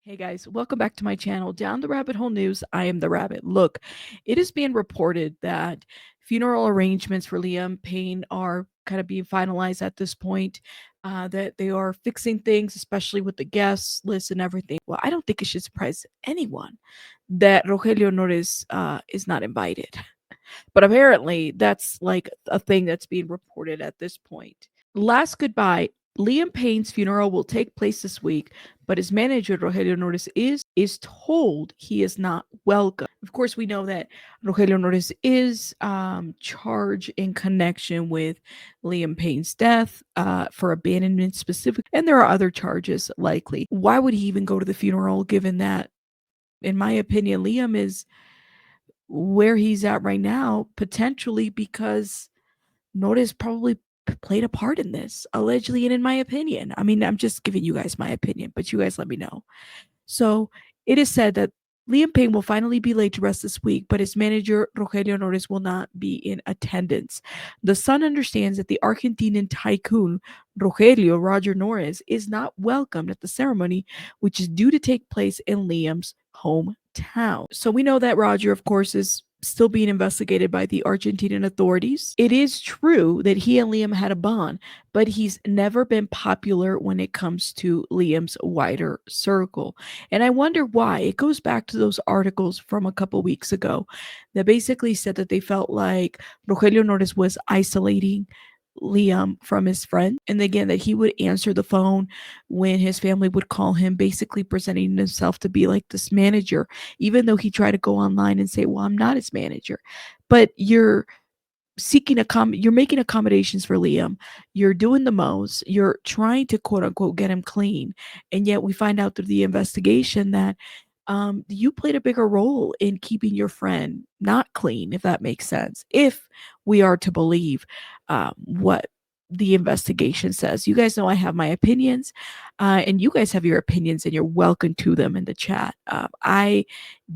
Hey guys, welcome back to my channel. Down the rabbit hole news, I am the rabbit. Look, it is being reported that funeral arrangements for Liam Payne are kind of being finalized at this point. That they are fixing things, especially with the guest list and everything. Well, I don't think it should surprise anyone that Rogelio NORES is not invited. But apparently, that's like a thing that's being reported at this point. Last goodbye. Liam Payne's funeral will take place this week, but his manager, Rogelio NORES, is told he is not welcome. Of course, we know that Rogelio NORES is charged in connection with Liam Payne's death for abandonment specific, and there are other charges likely. Why would he even go to the funeral given that, in my opinion, Liam is where he's at right now, potentially because NORES probably played a part in this, allegedly, and in my opinion. I mean, I'm just giving you guys my opinion, but you guys let me know. So it is said that Liam Payne will finally be laid to rest this week, but his manager, Rogelio NORES, will not be in attendance. The Sun understands that the Argentinian tycoon, Roger NORES, is not welcomed at the ceremony, which is due to take place in Liam's hometown. So we know that Roger, of course, is still being investigated by the Argentinian authorities. It is true that he and Liam had a bond, but he's never been popular when it comes to Liam's wider circle. And I wonder why. It goes back to those articles from a couple weeks ago that basically said that they felt like Rogelio NORES was isolating Liam from his friend. And again, that he would answer the phone when his family would call him, basically presenting himself to be like this manager, even though he tried to go online and say, well, I'm not his manager. But you're you're making accommodations for Liam. You're doing the most. You're trying to quote unquote get him clean. And yet we find out through the investigation that you played a bigger role in keeping your friend not clean, if that makes sense. If we are to believe what the investigation says. You guys know I have my opinions, and you guys have your opinions, and you're welcome to them in the chat. I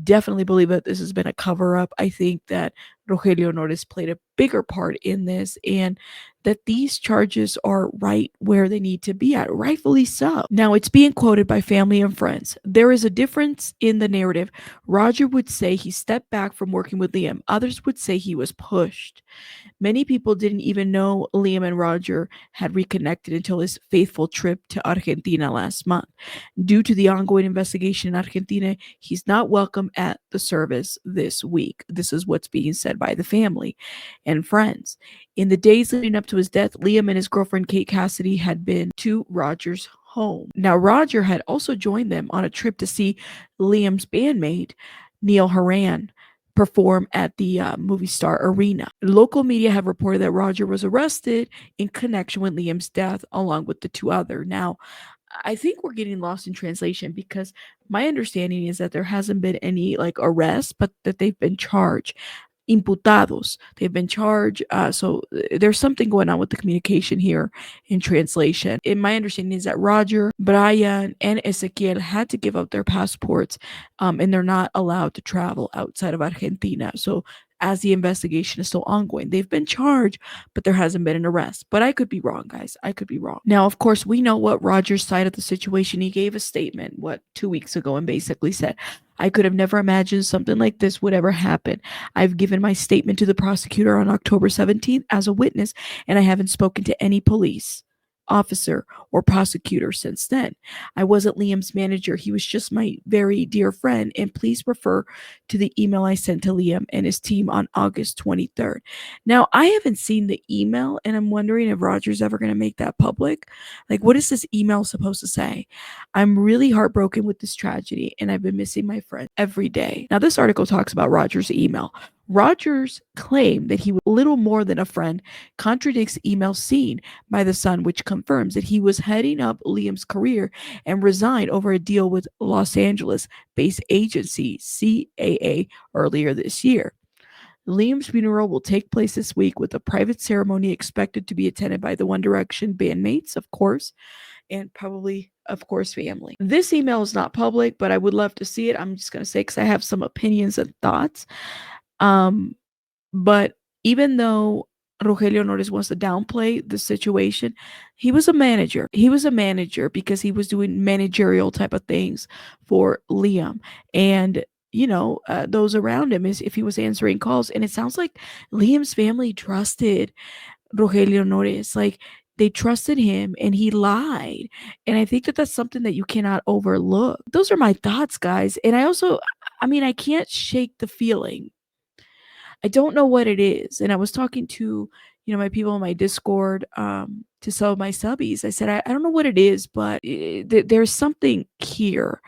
definitely believe that this has been a cover up. I think that Rogelio NORES played a bigger part in this, and that these charges are right where they need to be at, rightfully so. Now, it's being quoted by family and friends. There is a difference in the narrative. Roger would say he stepped back from working with Liam. Others would say he was pushed. Many people didn't even know Liam and Roger had reconnected until his faithful trip to Argentina last month. Due to the ongoing investigation in Argentina, he's not welcome at the service this week. This is what's being said by the family and friends. In the days leading up to his death, Liam and his girlfriend Kate Cassidy had been to Roger's home. Now, Roger had also joined them on a trip to see Liam's bandmate, Neil Horan, perform at the movie star arena. Local media have reported that Roger was arrested in connection with Liam's death, along with the two other. Now, I think we're getting lost in translation because my understanding is that there hasn't been any like arrest, but that they've been charged. Imputados. They've been charged. There's something going on with the communication here in translation. In my understanding is that Roger, Brian, and Ezequiel had to give up their passports, and they're not allowed to travel outside of Argentina. So as the investigation is still ongoing, they've been charged, but there hasn't been an arrest. But I could be wrong, guys. I could be wrong. Now, of course, we know what Roger's side of the situation. He gave a statement, 2 weeks ago, and basically said, I could have never imagined something like this would ever happen. I've given my statement to the prosecutor on October 17th as a witness, and I haven't spoken to any police officer or prosecutor since then. I wasn't Liam's manager. He was just my very dear friend. And please refer to the email I sent to Liam and his team on August 23rd. Now, I haven't seen the email, and I'm wondering if Roger's ever going to make that public. Like, what is this email supposed to say? I'm really heartbroken with this tragedy, and I've been missing my friend every day. Now, this article talks about Roger's email. Roger's claim that he was little more than a friend contradicts emails seen by The Sun, which confirms that he was heading up Liam's career and resigned over a deal with Los Angeles-based agency CAA earlier this year. Liam's funeral will take place this week with a private ceremony expected to be attended by the One Direction bandmates, of course, and probably, of course, family. This email is not public, but I would love to see it. I'm just going to say because I have some opinions and thoughts. But even though Rogelio Nores wants to downplay the situation. He was a manager. He was a manager because he was doing managerial type of things for Liam. And those around him, is if he was answering calls. And it sounds like Liam's family trusted Rogelio Nores. Like, they trusted him and he lied. And I think that that's something that you cannot overlook. Those are my thoughts, guys. And I can't shake the feeling. I don't know what it is. And I was talking to, my people in my Discord, to some of my subbies. I said, I don't know what it is, but there's something here.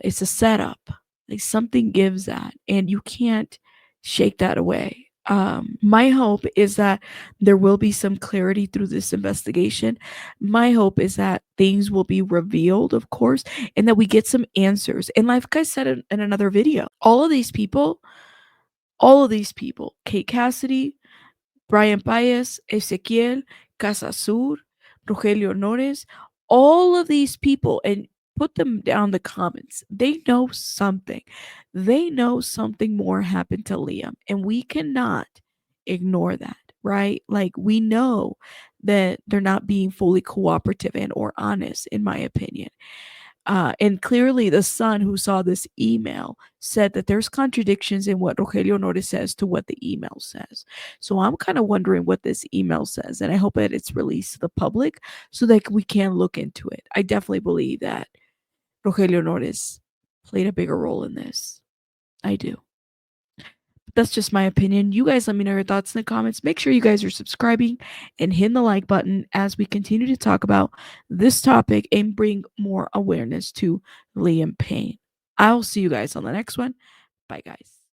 It's a setup. Like, something gives that, and you can't shake that away. My hope is that there will be some clarity through this investigation. My hope is that things will be revealed, of course, and that we get some answers. And like I said in another video, all of these people, Kate Cassidy, Brian Paez, Ezequiel, Casasur, Rogelio Nores, all of these people, and put them down in the comments. They know something. They know something more happened to Liam, and we cannot ignore that, right? Like, we know that they're not being fully cooperative and or honest, in my opinion. And clearly, the son who saw this email said that there's contradictions in what Rogelio Nores says to what the email says. So I'm kind of wondering what this email says, and I hope that it's released to the public so that we can look into it. I definitely believe that Rogelio Nores played a bigger role in this. I do. That's just my opinion. You guys let me know your thoughts in the comments. Make sure you guys are subscribing and hitting the like button as we continue to talk about this topic and bring more awareness to Liam Payne. I'll see you guys on the next one. Bye, guys.